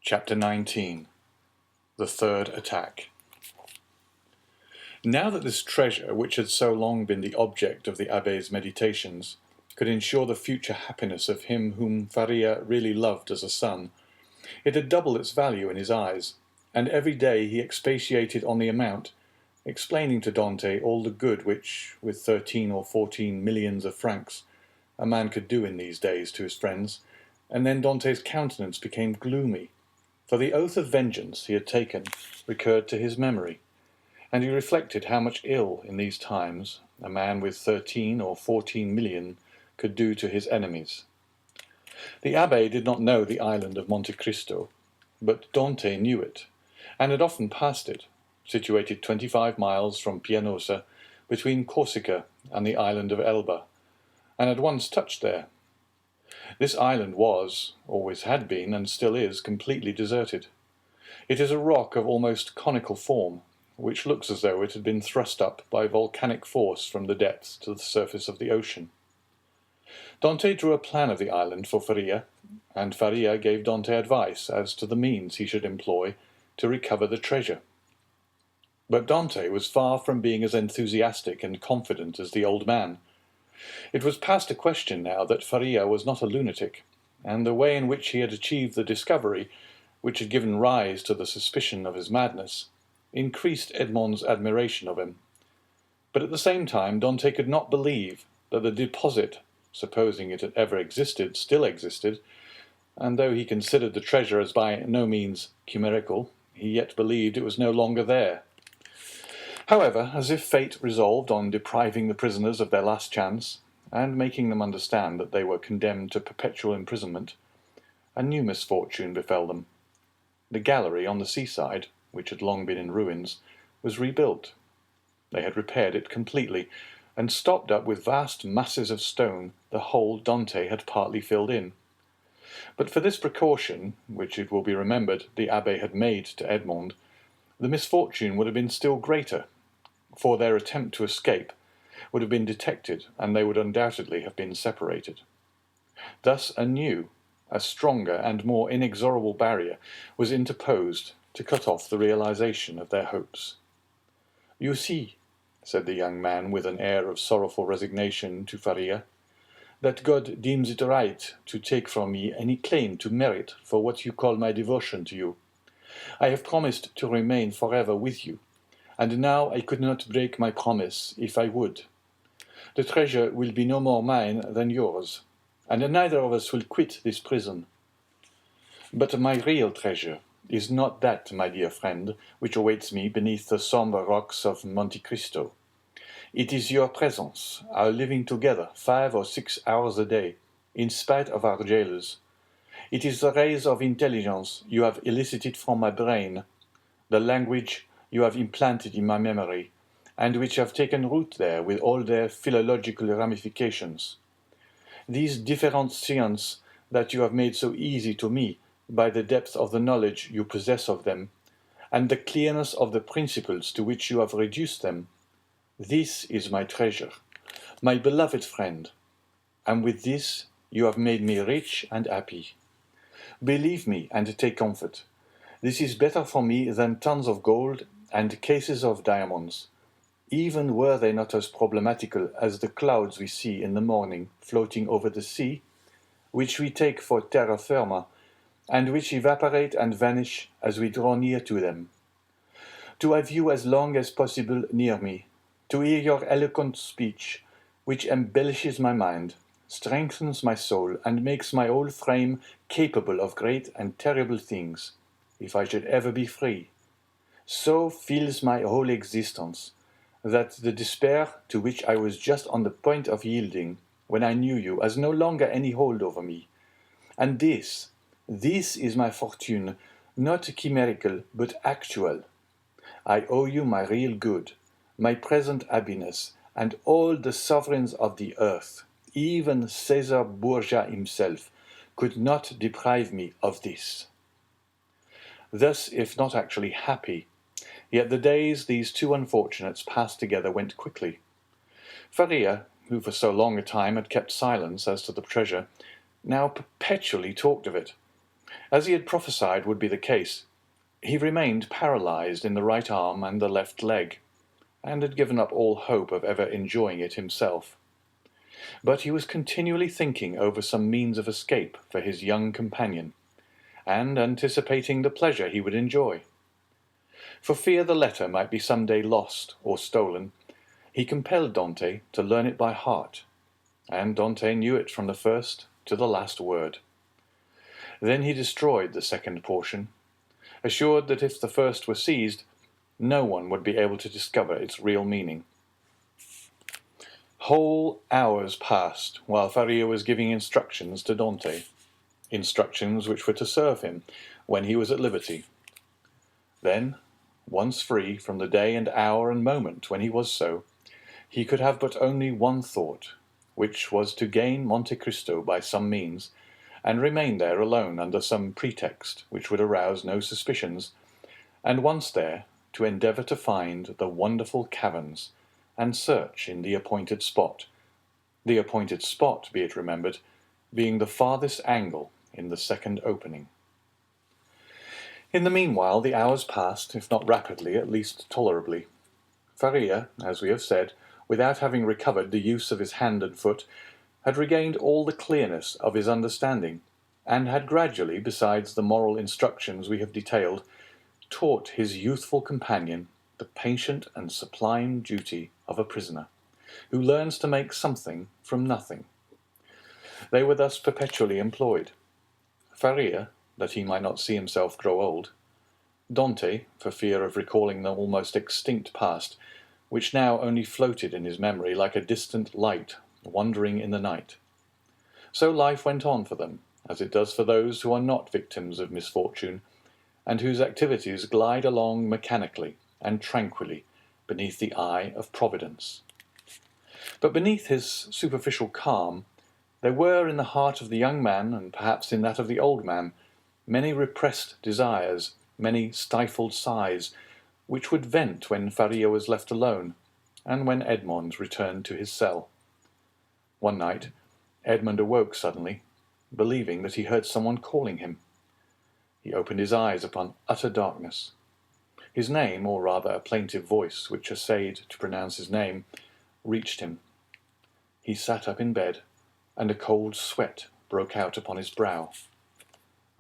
Chapter 19. The Third Attack. Now that this treasure, which had so long been the object of the abbé's meditations, could ensure the future happiness of him whom Faria really loved as a son, it had doubled its value in his eyes, and every day he expatiated on the amount, explaining to Dante all the good which, with 13 or 14 millions of francs, a man could do in these days to his friends, and then Dante's countenance became gloomy, for the oath of vengeance he had taken recurred to his memory, and he reflected how much ill in these times a man with 13 or 14 million could do to his enemies. The abbé did not know the island of Monte Cristo, but Dante knew it, and had often passed it, situated 25 miles from Pianosa, between Corsica and the island of Elba, and had once touched there. This island was, always had been, and still is, completely deserted. It is a rock of almost conical form, which looks as though it had been thrust up by volcanic force from the depths to the surface of the ocean. Dante drew a plan of the island for Faria, and Faria gave Dante advice as to the means he should employ to recover the treasure. But Dante was far from being as enthusiastic and confident as the old man. It was past a question now that Faria was not a lunatic, and the way in which he had achieved the discovery, which had given rise to the suspicion of his madness, increased Edmond's admiration of him. But at the same time Dante could not believe that the deposit, supposing it had ever existed, still existed, and though he considered the treasure as by no means chimerical, he yet believed it was no longer there. However, as if fate resolved on depriving the prisoners of their last chance, and making them understand that they were condemned to perpetual imprisonment, a new misfortune befell them. The gallery on the seaside, which had long been in ruins, was rebuilt. They had repaired it completely, and stopped up with vast masses of stone the hole Dante had partly filled in. But for this precaution, which it will be remembered the abbé had made to Edmond, the misfortune would have been still greater, for their attempt to escape would have been detected, and they would undoubtedly have been separated. Thus a new, a stronger and more inexorable barrier was interposed to cut off the realization of their hopes. "You see," said the young man with an air of sorrowful resignation to Faria, "that God deems it right to take from me any claim to merit for what you call my devotion to you. I have promised to remain forever with you, and now I could not break my promise if I would. The treasure will be no more mine than yours, and neither of us will quit this prison. But my real treasure is not that, my dear friend, which awaits me beneath the sombre rocks of Monte Cristo. It is your presence, our living together 5 or 6 hours a day, in spite of our jailers. It is the rays of intelligence you have elicited from my brain, the language you have implanted in my memory, and which have taken root there with all their philological ramifications. These different sciences that you have made so easy to me by the depth of the knowledge you possess of them, and the clearness of the principles to which you have reduced them, this is my treasure, my beloved friend, and with this you have made me rich and happy. Believe me and take comfort. This is better for me than tons of gold and cases of diamonds, even were they not as problematical as the clouds we see in the morning floating over the sea, which we take for terra firma, and which evaporate and vanish as we draw near to them. To have you as long as possible near me, to hear your eloquent speech, which embellishes my mind, strengthens my soul, and makes my whole frame capable of great and terrible things, if I should ever be free, so fills my whole existence, that the despair to which I was just on the point of yielding when I knew you has no longer any hold over me. And this is my fortune, not chimerical, but actual. I owe you my real good, my present happiness, and all the sovereigns of the earth, even Caesar Borgia himself, could not deprive me of this." Thus, if not actually happy, yet the days these two unfortunates passed together went quickly. Faria, who for so long a time had kept silence as to the treasure, now perpetually talked of it. As he had prophesied would be the case, he remained paralyzed in the right arm and the left leg, and had given up all hope of ever enjoying it himself. But he was continually thinking over some means of escape for his young companion, and anticipating the pleasure he would enjoy. For fear the letter might be some day lost or stolen, he compelled Dante to learn it by heart, and Dante knew it from the first to the last word. Then he destroyed the second portion, assured that if the first were seized, no one would be able to discover its real meaning. Whole hours passed while Faria was giving instructions to Dante, instructions which were to serve him when he was at liberty. Then, once free from the day and hour and moment when he was so, he could have but only one thought, which was to gain Monte Cristo by some means, and remain there alone under some pretext which would arouse no suspicions, and once there, to endeavour to find the wonderful caverns, and search in the appointed spot, be it remembered, being the farthest angle in the second opening. In the meanwhile the hours passed, if not rapidly, at least tolerably. Faria, as we have said, without having recovered the use of his hand and foot, had regained all the clearness of his understanding, and had gradually, besides the moral instructions we have detailed, taught his youthful companion the patient and sublime duty of a prisoner, who learns to make something from nothing. They were thus perpetually employed. Faria, that he might not see himself grow old; Dante, for fear of recalling the almost extinct past, which now only floated in his memory like a distant light wandering in the night. So life went on for them, as it does for those who are not victims of misfortune, and whose activities glide along mechanically and tranquilly beneath the eye of Providence. But beneath his superficial calm, there were in the heart of the young man, and perhaps in that of the old man, many repressed desires, many stifled sighs, which would vent when Faria was left alone, and when Edmond returned to his cell. One night, Edmond awoke suddenly, believing that he heard someone calling him. He opened his eyes upon utter darkness. His name, or rather a plaintive voice which essayed to pronounce his name, reached him. He sat up in bed, and a cold sweat broke out upon his brow.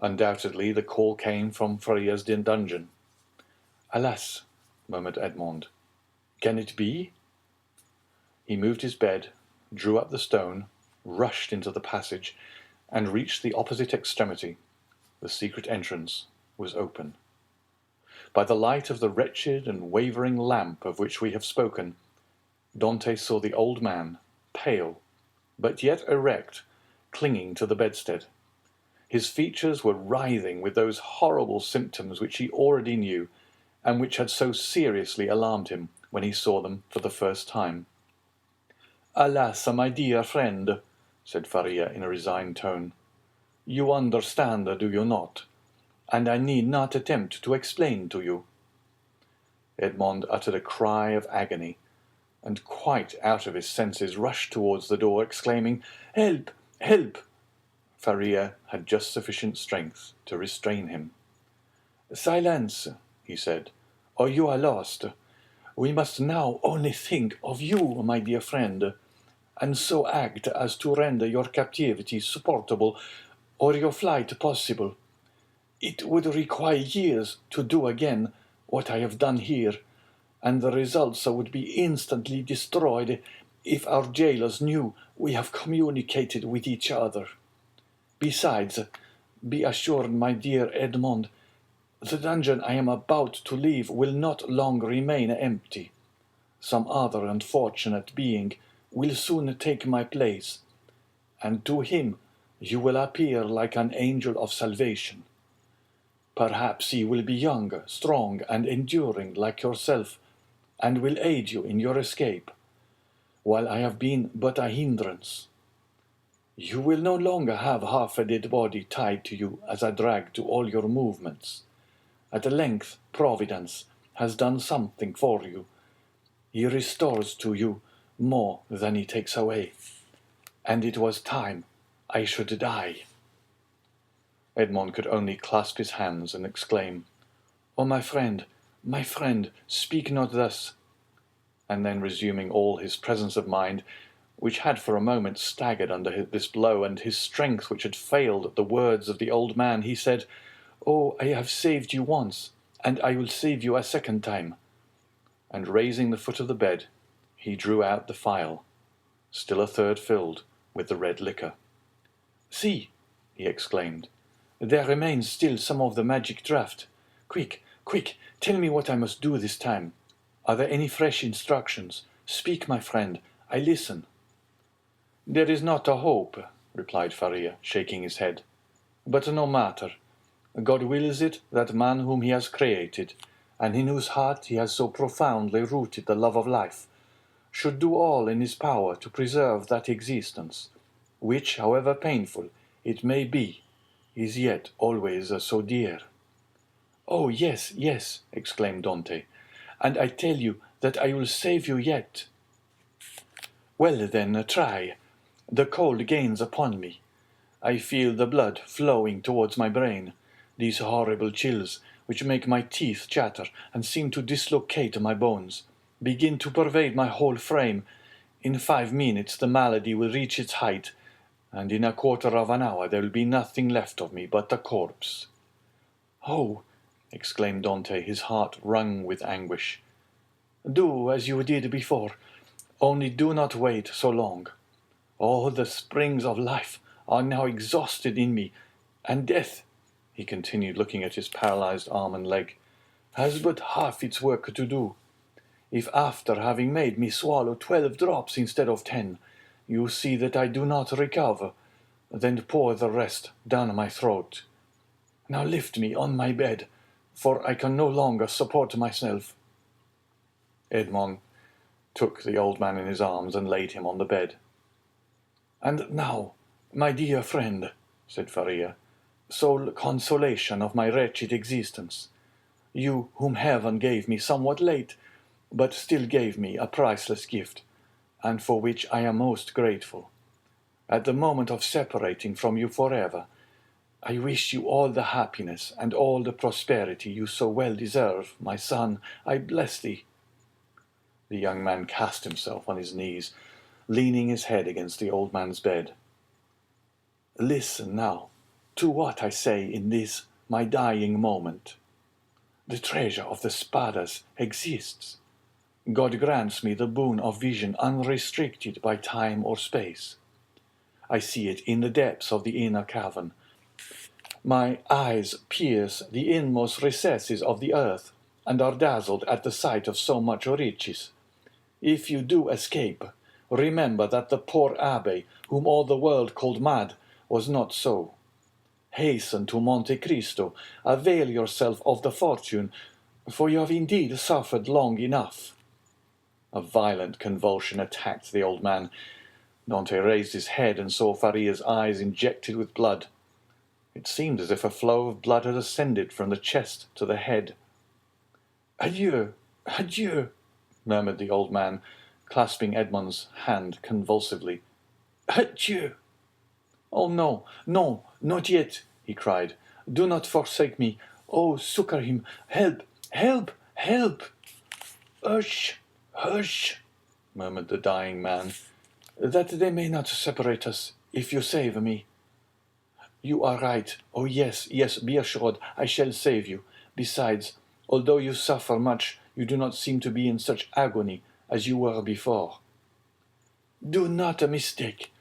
Undoubtedly the call came from Faria's dungeon. "Alas," murmured Edmond, "can it be?" He moved his bed, drew up the stone, rushed into the passage, and reached the opposite extremity. The secret entrance was open. By the light of the wretched and wavering lamp of which we have spoken, Dante saw the old man, pale, but yet erect, clinging to the bedstead. His features were writhing with those horrible symptoms which he already knew, and which had so seriously alarmed him when he saw them for the first time. "Alas, my dear friend," said Faria in a resigned tone, "you understand, do you not? And I need not attempt to explain to you." Edmond uttered a cry of agony, and quite out of his senses rushed towards the door, exclaiming, "Help! Help!" Faria had just sufficient strength to restrain him. "Silence," he said, "or you are lost. We must now only think of you, my dear friend, and so act as to render your captivity supportable, or your flight possible. It would require years to do again what I have done here, and the results would be instantly destroyed if our jailers knew we have communicated with each other. Besides, be assured, my dear Edmond, the dungeon I am about to leave will not long remain empty. Some other unfortunate being will soon take my place, and to him you will appear like an angel of salvation. Perhaps he will be young, strong, and enduring like yourself, and will aid you in your escape, while I have been but a hindrance. You will no longer have half a dead body tied to you as a drag to all your movements. At length Providence has done something for you. He restores to you more than he takes away, and it was time I should die." Edmond could only clasp his hands and exclaim, "Oh, my friend, speak not thus!" And then resuming all his presence of mind, which had for a moment staggered under this blow, and his strength which had failed at the words of the old man, he said, "Oh, I have saved you once, and I will save you a second time." And raising the foot of the bed, he drew out the phial, still a third filled with the red liquor. "See," he exclaimed, "there remains still some of the magic draught. Quick, quick, tell me what I must do this time. Are there any fresh instructions? Speak, my friend, I listen." "There is not a hope," replied Faria, shaking his head. "But no matter. God wills it that man whom he has created, and in whose heart he has so profoundly rooted the love of life, should do all in his power to preserve that existence, which, however painful it may be, is yet always so dear." "Oh, yes, yes," exclaimed Dante, "and I tell you that I will save you yet." "Well, then, try. The cold gains upon me. I feel the blood flowing towards my brain. These horrible chills, which make my teeth chatter and seem to dislocate my bones, begin to pervade my whole frame. In 5 minutes the malady will reach its height, and in a quarter of an hour there will be nothing left of me but a corpse." "Oh!" exclaimed Dante, his heart wrung with anguish. "Do as you did before, only do not wait so long. All the springs of life are now exhausted in me, and death," he continued, looking at his paralyzed arm and leg, "has but half its work to do. If after having made me swallow 12 drops instead of 10, you see that I do not recover, then pour the rest down my throat. Now lift me on my bed, for I can no longer support myself." Edmond took the old man in his arms and laid him on the bed. "And now, my dear friend," said Faria, "sole consolation of my wretched existence, you whom heaven gave me somewhat late, but still gave me a priceless gift, and for which I am most grateful. At the moment of separating from you forever, I wish you all the happiness and all the prosperity you so well deserve, my son. I bless thee." The young man cast himself on his knees, leaning his head against the old man's bed. "Listen now to what I say in this my dying moment. The treasure of the Spadas exists. God grants me the boon of vision unrestricted by time or space. I see it in the depths of the inner cavern. My eyes pierce the inmost recesses of the earth, and are dazzled at the sight of so much riches. If you do escape, remember that the poor abbé, whom all the world called mad, was not so. Hasten to Monte Cristo, avail yourself of the fortune, for you have indeed suffered long enough." A violent convulsion attacked the old man. Dante raised his head and saw Faria's eyes injected with blood. It seemed as if a flow of blood had ascended from the chest to the head. "Adieu, adieu," murmured the old man, clasping Edmond's hand convulsively. "Adieu." "Oh, no, no, not yet," he cried. "Do not forsake me. Oh, succor him. Help, help, help." "Hush, hush," murmured the dying man, "that they may not separate us, if you save me." "You are right. Oh, yes, yes, be assured I shall save you. Besides, although you suffer much, you do not seem to be in such agony as you were before." "Do not mistake.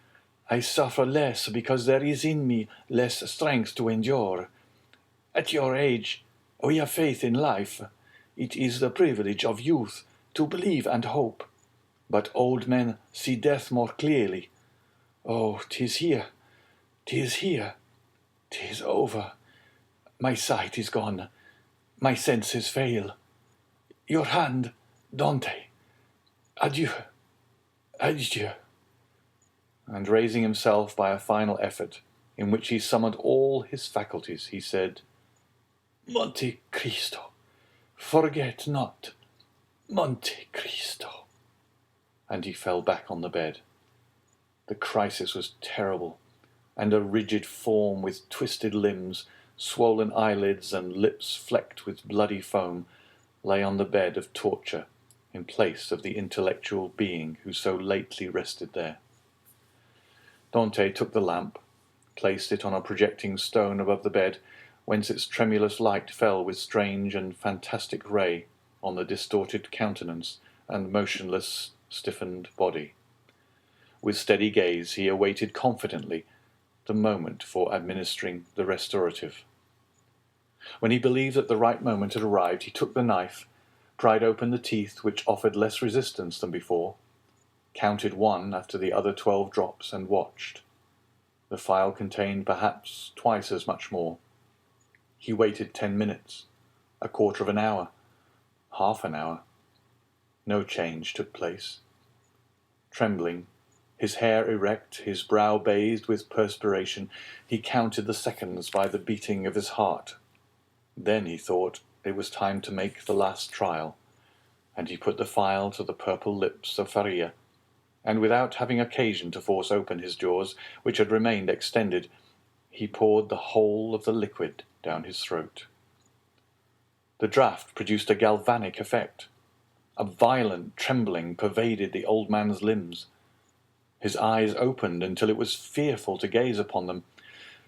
I suffer less because there is in me less strength to endure. At your age, we have faith in life. It is the privilege of youth to believe and hope. But old men see death more clearly. Oh, 'tis here, 'tis here, 'tis over. My sight is gone, my senses fail. Your hand, Dante. Adieu, adieu." And raising himself by a final effort, in which he summoned all his faculties, he said, "Monte Cristo, forget not, Monte Cristo." And he fell back on the bed. The crisis was terrible. and a rigid form with twisted limbs, swollen eyelids, and lips flecked with bloody foam, lay on the bed of torture in place of the intellectual being who so lately rested there. Dante took the lamp, placed it on a projecting stone above the bed, whence its tremulous light fell with strange and fantastic ray on the distorted countenance and motionless, stiffened body. With steady gaze he awaited confidently the moment for administering the restorative. When he believed that the right moment had arrived, he took the knife, pried open the teeth which offered less resistance than before, counted one after the other 12 drops, and watched. The phial contained perhaps twice as much more. He waited 10 minutes, a quarter of an hour, half an hour. No change took place. Trembling, his hair erect, his brow bathed with perspiration, he counted the seconds by the beating of his heart. Then he thought it was time to make the last trial, and he put the phial to the purple lips of Faria, and without having occasion to force open his jaws, which had remained extended, he poured the whole of the liquid down his throat. The draught produced a galvanic effect. A violent trembling pervaded the old man's limbs. His eyes opened until it was fearful to gaze upon them.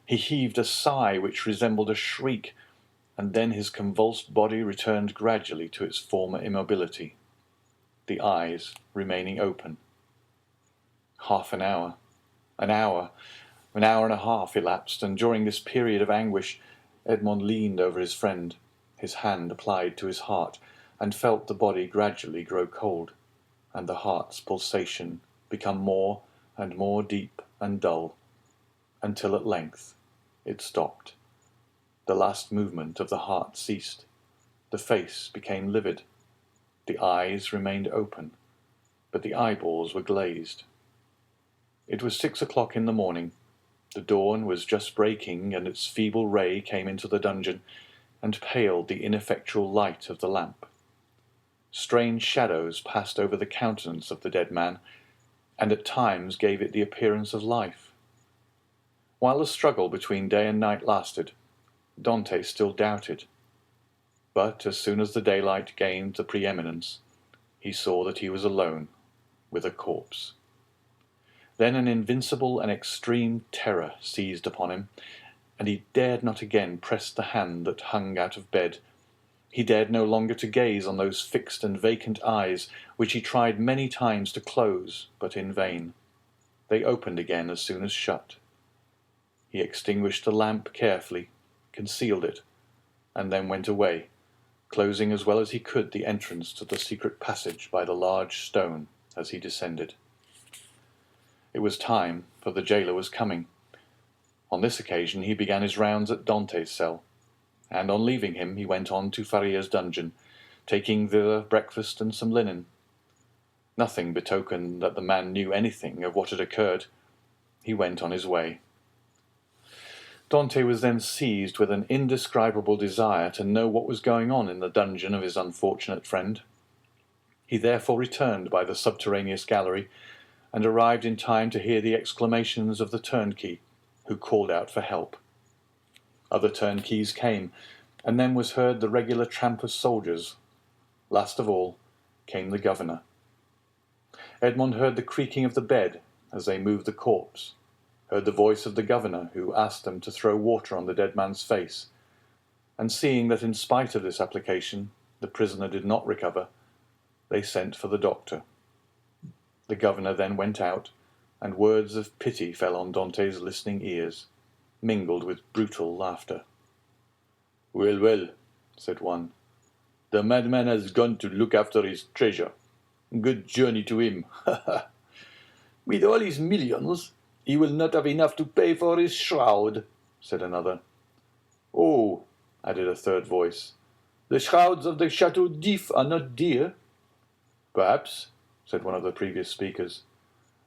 He heaved a sigh which resembled a shriek, and then his convulsed body returned gradually to its former immobility, the eyes remaining open. Half an hour, an hour and a half elapsed, and during this period of anguish Edmond leaned over his friend, his hand applied to his heart, and felt the body gradually grow cold, and the heart's pulsation become more and more deep and dull, until at length it stopped. The last movement of the heart ceased. The face became livid. The eyes remained open, but the eyeballs were glazed. It was 6 o'clock in the morning. The dawn was just breaking, and its feeble ray came into the dungeon, and paled the ineffectual light of the lamp. Strange shadows passed over the countenance of the dead man, and at times gave it the appearance of life. While the struggle between day and night lasted, Dante still doubted. But as soon as the daylight gained the preeminence, he saw that he was alone with a corpse. Then an invincible and extreme terror seized upon him, and he dared not again press the hand that hung out of bed. He dared no longer to gaze on those fixed and vacant eyes, which he tried many times to close, but in vain. They opened again as soon as shut. He extinguished the lamp carefully, concealed it, and then went away, closing as well as he could the entrance to the secret passage by the large stone as he descended. It was time, for the jailer was coming. On this occasion he began his rounds at Dante's cell, and on leaving him he went on to Faria's dungeon, taking thither breakfast and some linen. Nothing betokened that the man knew anything of what had occurred. He went on his way. Dante was then seized with an indescribable desire to know what was going on in the dungeon of his unfortunate friend. He therefore returned by the subterraneous gallery, and arrived in time to hear the exclamations of the turnkey, who called out for help. Other turnkeys came, and then was heard the regular tramp of soldiers. Last of all came the governor. Edmond heard the creaking of the bed as they moved the corpse, heard the voice of the governor, who asked them to throw water on the dead man's face, and seeing that in spite of this application the prisoner did not recover, they sent for the doctor. The governor then went out, and words of pity fell on Dante's listening ears, mingled with brutal laughter. "Well, well," said one, "the madman has gone to look after his treasure. Good journey to him. With all his millions, he will not have enough to pay for his shroud," said another. "Oh," added a third voice, "the shrouds of the Chateau d'If are not dear." "Perhaps," said one of the previous speakers.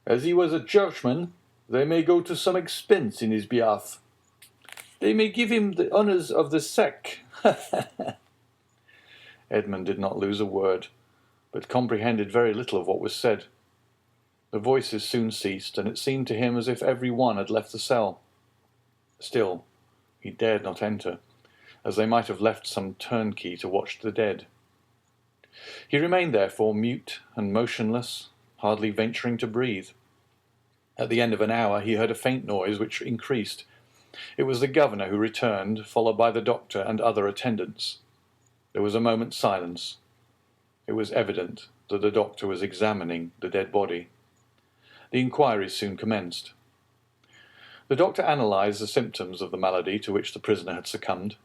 "As he was a churchman, they may go to some expense in his behalf. They may give him the honours of the sack." Edmond did not lose a word, but comprehended very little of what was said. The voices soon ceased, and it seemed to him as if every one had left the cell. Still, he dared not enter, as they might have left some turnkey to watch the dead. He remained therefore mute and motionless, hardly venturing to breathe. At the end of an hour he heard a faint noise which increased. It was the governor who returned, followed by the doctor and other attendants. There was a moment's silence. It was evident that the doctor was examining the dead body. The inquiries soon commenced. The doctor analysed the symptoms of the malady to which the prisoner had succumbed,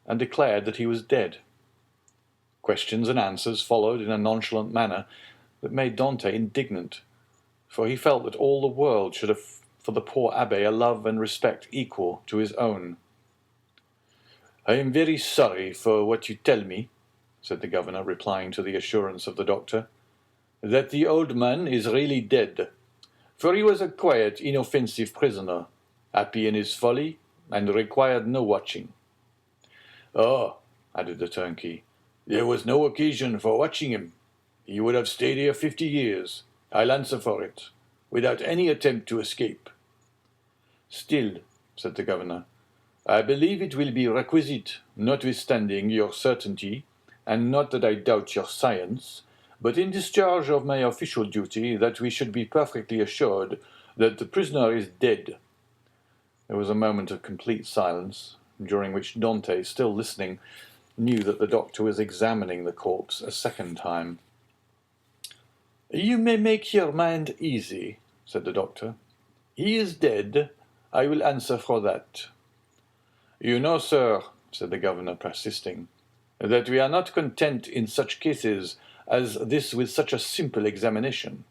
and declared that he was dead. Questions and answers followed in a nonchalant manner that made Dante indignant, for he felt that all the world should have for the poor abbé a love and respect equal to his own. "I am very sorry for what you tell me," said the governor, replying to the assurance of the doctor, "that the old man is really dead, for he was a quiet, inoffensive prisoner, happy in his folly, and required no watching." "Oh," added the turnkey, "there was no occasion for watching him. He would have stayed here 50 years, I'll answer for it, without any attempt to escape." "Still," said the governor, "I believe it will be requisite, notwithstanding your certainty, and not that I doubt your science, but in discharge of my official duty, that we should be perfectly assured that the prisoner is dead." There was a moment of complete silence, during which Dante, still listening, knew that the doctor was examining the corpse a second time. "You may make your mind easy," said the doctor. "He is dead. I will answer for that." "You know, sir," said the governor, persisting, "that we are not content in such cases as this with such a simple examination.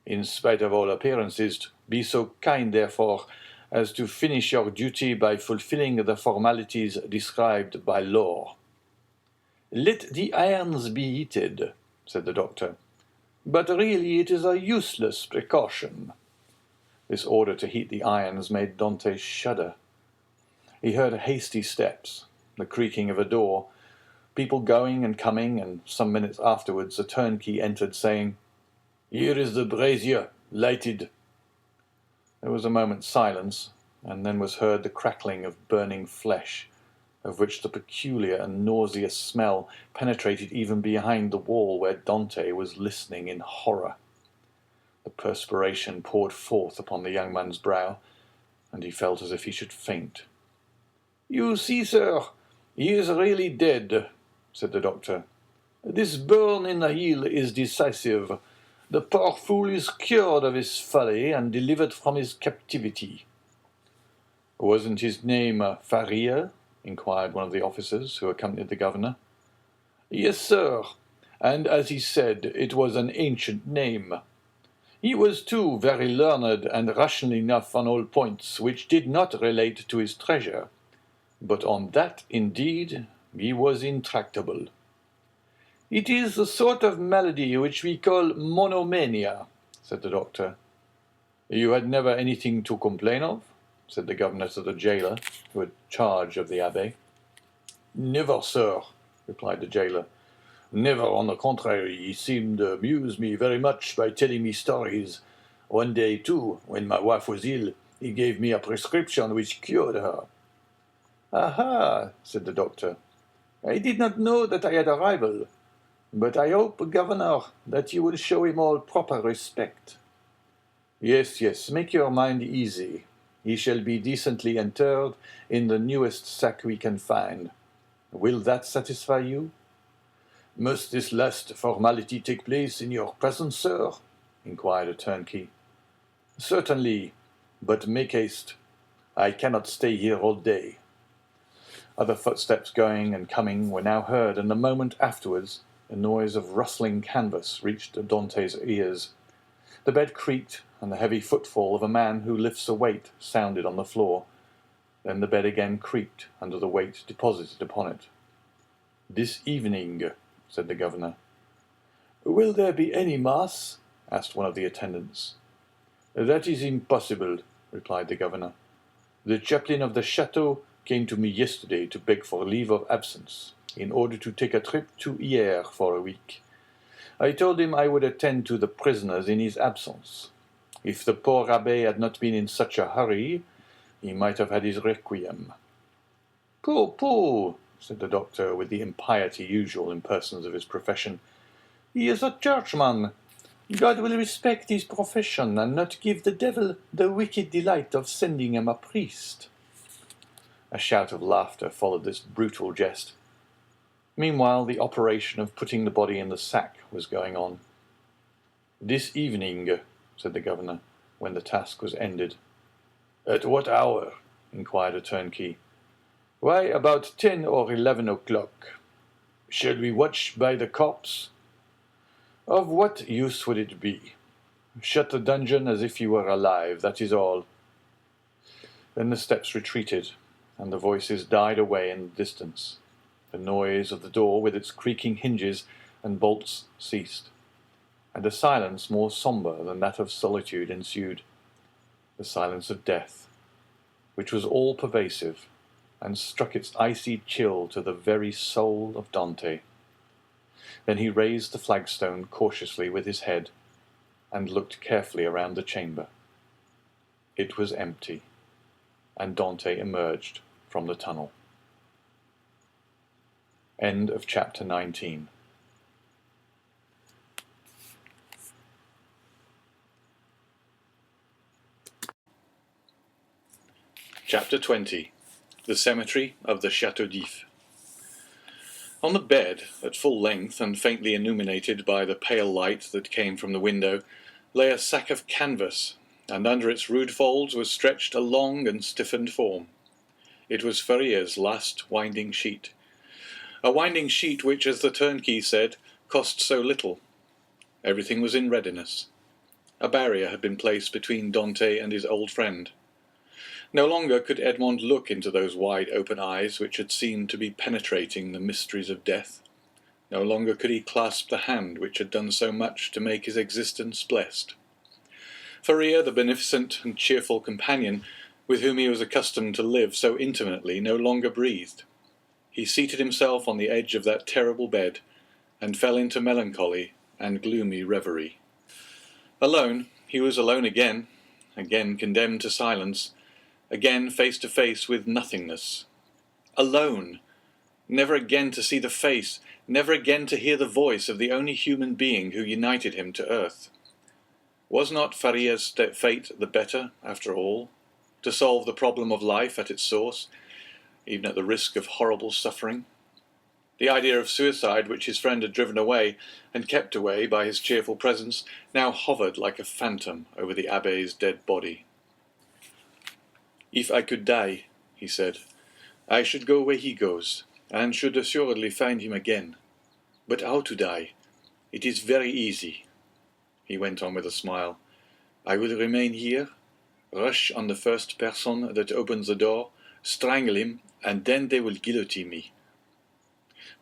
In spite of all appearances, be so kind, therefore, as to finish your duty by fulfilling the formalities described by law." "Let the irons be heated," said the doctor. "But really it is a useless precaution." This order to heat the irons made Dante shudder. He heard hasty steps, the creaking of a door, people going and coming, and some minutes afterwards a turnkey entered, saying, "Here is the brazier, lighted." There was a moment's silence, and then was heard the crackling of burning flesh, of which the peculiar and nauseous smell penetrated even behind the wall where Dante was listening in horror. The perspiration poured forth upon the young man's brow, and he felt as if he should faint. "You see, sir, he is really dead," said the doctor. "This burn in the heel is decisive. The poor fool is cured of his folly and delivered from his captivity." "Wasn't his name Faria?" inquired one of the officers who accompanied the governor. "Yes, sir, and as he said, it was an ancient name. He was, too, very learned and rational enough on all points which did not relate to his treasure, but on that, indeed, he was intractable." "It is the sort of malady which we call monomania," said the doctor. "You had never anything to complain of?" said the governor to the jailer, who had charge of the abbé. "Never, sir," replied the jailer. "Never, on the contrary, he seemed to amuse me very much by telling me stories. One day, too, when my wife was ill, he gave me a prescription which cured her." "Aha," said the doctor. "I did not know that I had a rival, but I hope, governor, that you will show him all proper respect." "Yes, yes, make your mind easy. He shall be decently interred in the newest sack we can find. Will that satisfy you?" "Must this last formality take place in your presence, sir?" inquired a turnkey. "Certainly, but make haste. I cannot stay here all day." Other footsteps going and coming were now heard, and a moment afterwards a noise of rustling canvas reached Dante's ears. The bed creaked, and the heavy footfall of a man who lifts a weight sounded on the floor. Then the bed again creaked under the weight deposited upon it. "This evening," said the governor. "Will there be any mass?" asked one of the attendants. "That is impossible," replied the governor. "The chaplain of the chateau came to me yesterday to beg for leave of absence, in order to take a trip to Hyères for a week. I told him I would attend to the prisoners in his absence. If the poor abbé had not been in such a hurry, He might have had his requiem. "Pooh, pooh," said the doctor, with the impiety usual in persons of his profession. "He is a churchman. God will respect his profession, and not give the devil the wicked delight of sending him a priest." A shout of laughter followed this brutal jest. Meanwhile, the operation of putting the body in the sack was going on. "This evening," said the governor, when the task was ended. "At what hour?" inquired a turnkey. "Why, about 10 or 11 o'clock." "Shall we watch by the corpse?" "Of what use would it be? Shut the dungeon as if you were alive, that is all." Then the steps retreated, and the voices died away in the distance. The noise of the door with its creaking hinges and bolts ceased, and a silence more sombre than that of solitude ensued, the silence of death, which was all-pervasive and struck its icy chill to the very soul of Dante. Then he raised the flagstone cautiously with his head and looked carefully around the chamber. It was empty, and Dante emerged from the tunnel. End of chapter 19. Chapter 20. The Cemetery of the Château d'If. On the bed, at full length and faintly illuminated by the pale light that came from the window, lay a sack of canvas, and under its rude folds was stretched a long and stiffened form. It was Faria's last winding sheet. A winding sheet which, as the turnkey said, cost so little. Everything was in readiness. A barrier had been placed between Dante and his old friend. No longer could Edmond look into those wide open eyes which had seemed to be penetrating the mysteries of death. No longer could he clasp the hand which had done so much to make his existence blessed. Faria, the beneficent and cheerful companion with whom he was accustomed to live so intimately, no longer breathed. He seated himself on the edge of that terrible bed, and fell into melancholy and gloomy reverie. Alone, he was alone again condemned to silence, again face to face with nothingness. Alone! Never again to see the face, never again to hear the voice of the only human being who united him to earth. Was not Faria's fate the better, after all, to solve the problem of life at its source, even at the risk of horrible suffering? The idea of suicide, which his friend had driven away, and kept away by his cheerful presence, now hovered like a phantom over the abbé's dead body. "If I could die," he said, "I should go where he goes, and should assuredly find him again. But how to die? It is very easy," he went on with a smile. "I will remain here, rush on the first person that opens the door, strangle him, and then they will guillotine me."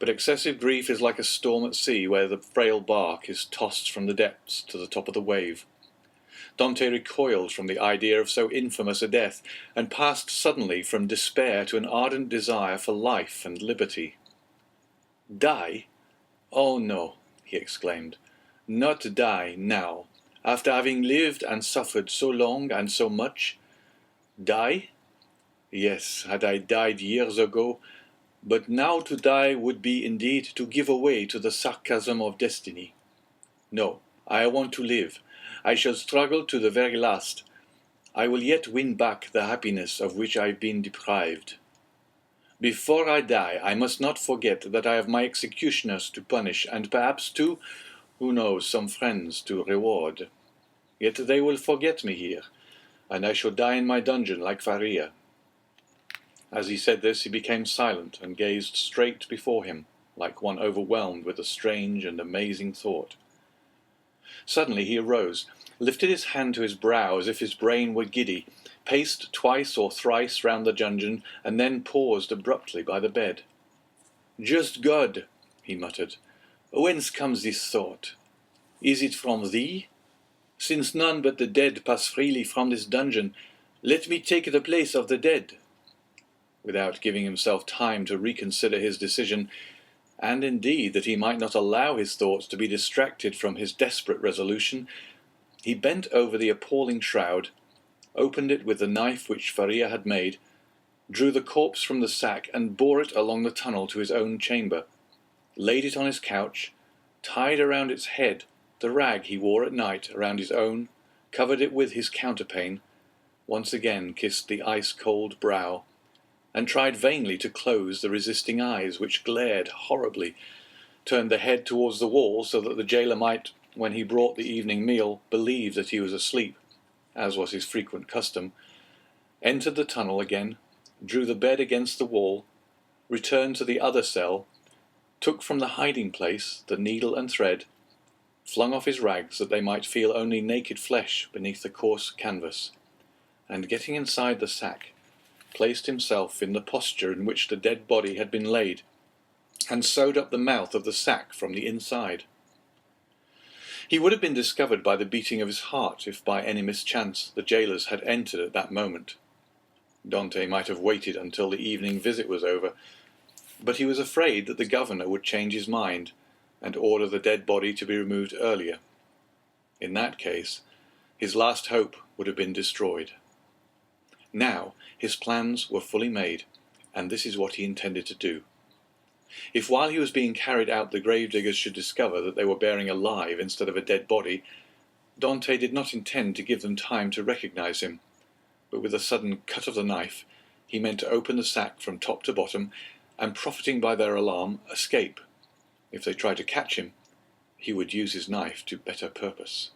But excessive grief is like a storm at sea where the frail bark is tossed from the depths to the top of the wave. Dante recoiled from the idea of so infamous a death, and passed suddenly from despair to an ardent desire for life and liberty. "Die? Oh no," he exclaimed, "not die now, after having lived and suffered so long and so much. Die? Yes, had I died years ago, but now to die would be indeed to give way to the sarcasm of destiny. No, I want to live. I shall struggle to the very last. I will yet win back the happiness of which I have been deprived. Before I die, I must not forget that I have my executioners to punish, and perhaps, too, who knows, some friends to reward. Yet they will forget me here, and I shall die in my dungeon like Faria." As he said this, he became silent and gazed straight before him, like one overwhelmed with a strange and amazing thought. Suddenly he arose, lifted his hand to his brow as if his brain were giddy, paced twice or thrice round the dungeon, and then paused abruptly by the bed. "Just God," he muttered, "whence comes this thought? Is it from thee? Since none but the dead pass freely from this dungeon, let me take the place of the dead." Without giving himself time to reconsider his decision, and indeed that he might not allow his thoughts to be distracted from his desperate resolution, he bent over the appalling shroud, opened it with the knife which Faria had made, drew the corpse from the sack and bore it along the tunnel to his own chamber, laid it on his couch, tied around its head the rag he wore at night around his own, covered it with his counterpane, once again kissed the ice-cold brow, and tried vainly to close the resisting eyes which glared horribly, turned the head towards the wall so that the jailer might, when he brought the evening meal, believe that he was asleep, as was his frequent custom, entered the tunnel again, drew the bed against the wall, returned to the other cell, took from the hiding-place the needle and thread, flung off his rags that they might feel only naked flesh beneath the coarse canvas, and getting inside the sack, placed himself in the posture in which the dead body had been laid, and sewed up the mouth of the sack from the inside. He would have been discovered by the beating of his heart if by any mischance the jailers had entered at that moment. Dante might have waited until the evening visit was over, but he was afraid that the governor would change his mind and order the dead body to be removed earlier. In that case, his last hope would have been destroyed. Now his plans were fully made, and this is what he intended to do. If while he was being carried out the gravediggers should discover that they were bearing alive instead of a dead body, Dante did not intend to give them time to recognize him, but with a sudden cut of the knife he meant to open the sack from top to bottom, and profiting by their alarm, escape. If they tried to catch him, he would use his knife to better purpose.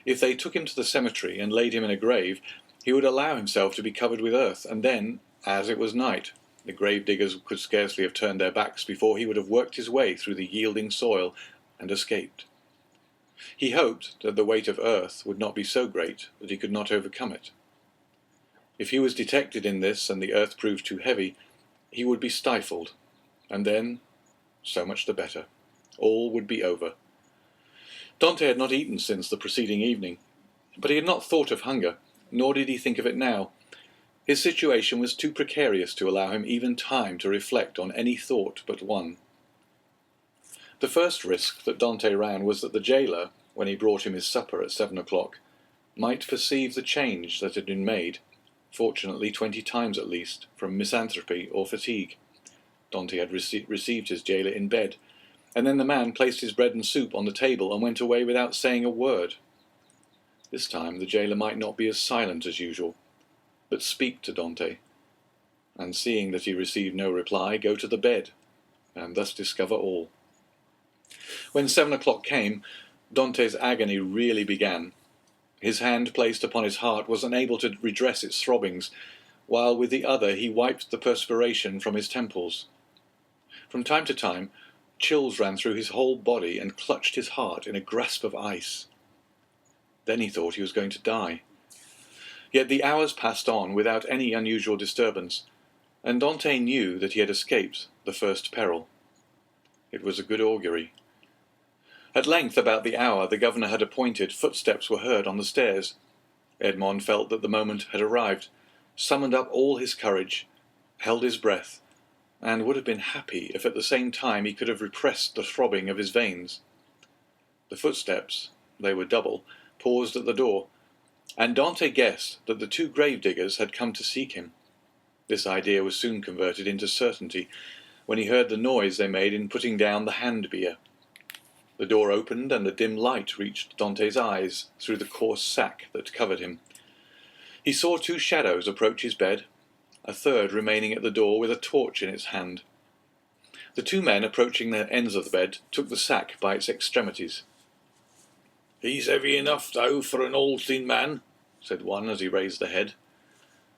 If they took him to the cemetery and laid him in a grave, he would allow himself to be covered with earth, and then, as it was night, the grave-diggers could scarcely have turned their backs before he would have worked his way through the yielding soil and escaped. He hoped that the weight of earth would not be so great that he could not overcome it. If he was detected in this and the earth proved too heavy, he would be stifled, and then, so much the better. All would be over. Dante had not eaten since the preceding evening, but he had not thought of hunger, nor did he think of it now. His situation was too precarious to allow him even time to reflect on any thought but one. The first risk that Dante ran was that the jailer, when he brought him his supper at 7 o'clock, might perceive the change that had been made, fortunately 20 times at least, from misanthropy or fatigue. Dante had received his jailer in bed, and then the man placed his bread and soup on the table and went away without saying a word. This time the jailer might not be as silent as usual, but speak to Dante, and seeing that he received no reply, go to the bed, and thus discover all. When 7 o'clock came, Dante's agony really began. His hand placed upon his heart was unable to redress its throbbings, while with the other he wiped the perspiration from his temples. From time to time, chills ran through his whole body and clutched his heart in a grasp of ice. Then he thought he was going to die. Yet the hours passed on without any unusual disturbance, and Dante knew that he had escaped the first peril. It was a good augury. At length, about the hour the governor had appointed, footsteps were heard on the stairs. Edmond felt that the moment had arrived, summoned up all his courage, held his breath, and would have been happy if at the same time he could have repressed the throbbing of his veins. The footsteps, they were double, paused at the door, and Dante guessed that the two gravediggers had come to seek him. This idea was soon converted into certainty when he heard the noise they made in putting down the hand-bier. The door opened and a dim light reached Dante's eyes through the coarse sack that covered him. He saw two shadows approach his bed, a third remaining at the door with a torch in its hand. The two men approaching the ends of the bed took the sack by its extremities. "He's heavy enough, thou, for an old thin man," said one as he raised the head.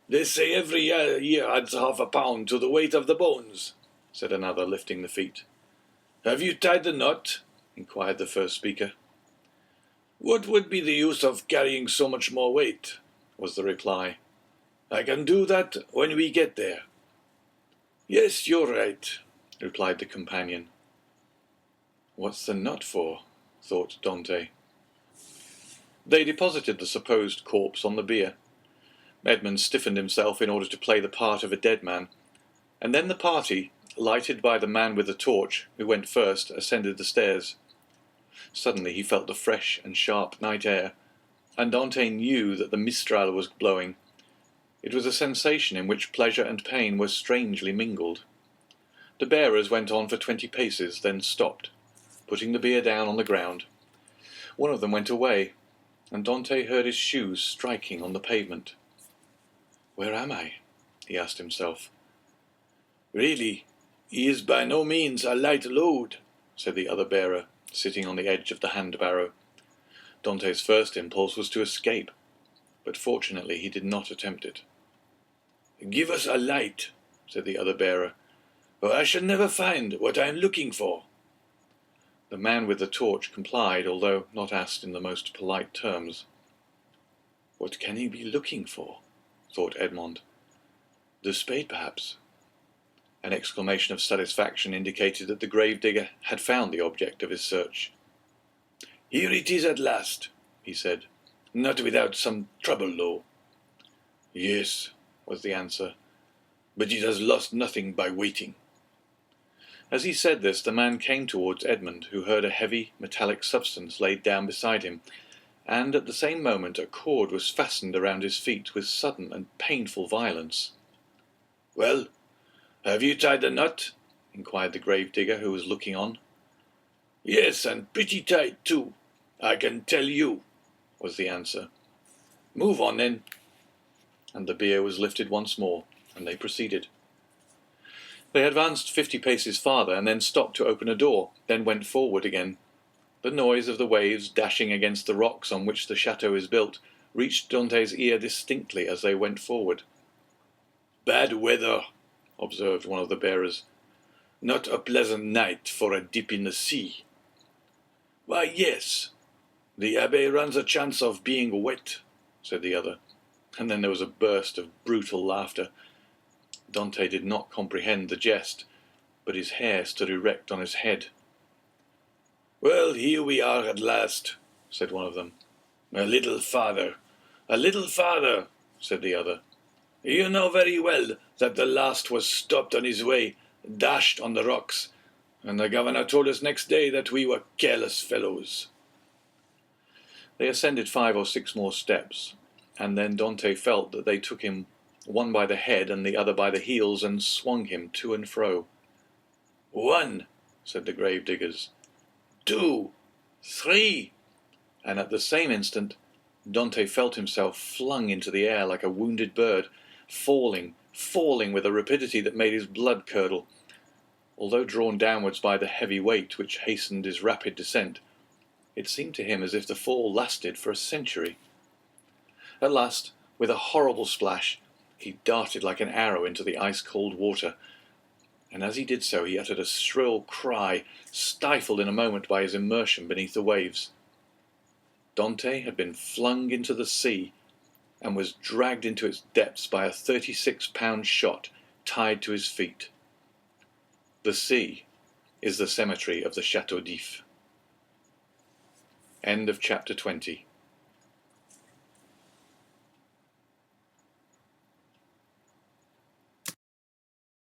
"They say every year adds £half to the weight of the bones," said another, lifting the feet. "Have you tied the knot?" inquired the first speaker. "What would be the use of carrying so much more weight?" was the reply. "I can do that when we get there." "Yes, you're right," replied the companion. "What's the knot for?" thought Dante. They deposited the supposed corpse on the bier. Edmond stiffened himself in order to play the part of a dead man, and then the party, lighted by the man with the torch, who went first, ascended the stairs. Suddenly he felt the fresh and sharp night air, and Dante knew that the Mistral was blowing. It was a sensation in which pleasure and pain were strangely mingled. The bearers went on for 20 paces, then stopped, putting the bier down on the ground. One of them went away, and Dante heard his shoes striking on the pavement. "Where am I?" he asked himself. "Really, he is by no means a light load," said the other bearer, sitting on the edge of the hand-barrow. Dante's first impulse was to escape, but fortunately he did not attempt it. "Give us a light," said the other bearer, "or I shall never find what I am looking for." The man with the torch complied, although not asked in the most polite terms. "What can he be looking for?" thought Edmond. "The spade, perhaps." An exclamation of satisfaction indicated that the gravedigger had found the object of his search. "Here it is at last," he said. "Not without some trouble, though." "Yes," was the answer, "but it has lost nothing by waiting." As he said this, the man came towards Edmond, who heard a heavy, metallic substance laid down beside him, and at the same moment a cord was fastened around his feet with sudden and painful violence. "Well, have you tied the knot?" inquired the gravedigger, who was looking on. "Yes, and pretty tight too, I can tell you," was the answer. "Move on, then." And the bier was lifted once more, and they proceeded. They advanced 50 paces farther, and then stopped to open a door, then went forward again. The noise of the waves dashing against the rocks on which the chateau is built reached Dante's ear distinctly as they went forward. "Bad weather," observed one of the bearers. "Not a pleasant night for a dip in the sea." "Why, yes. The abbé runs a chance of being wet," said the other, and then there was a burst of brutal laughter. Dante did not comprehend the jest, but his hair stood erect on his head. "Well, here we are at last," said one of them. "A little farther, said the other. "You know very well that the last was stopped on his way, dashed on the rocks, and the governor told us next day that we were careless fellows." They ascended 5 or 6 more steps, and then Dante felt that they took him one by the head and the other by the heels, and swung him to and fro. "1," said the gravediggers. "2, 3, and at the same instant Dante felt himself flung into the air like a wounded bird, falling with a rapidity that made his blood curdle. Although drawn downwards by the heavy weight which hastened his rapid descent, it seemed to him as if the fall lasted for a century. At last, with a horrible splash, he darted like an arrow into the ice-cold water, and as he did so he uttered a shrill cry, stifled in a moment by his immersion beneath the waves. Dante had been flung into the sea, and was dragged into its depths by a 36-pound shot tied to his feet. The sea is the cemetery of the Château d'If. End of chapter 20.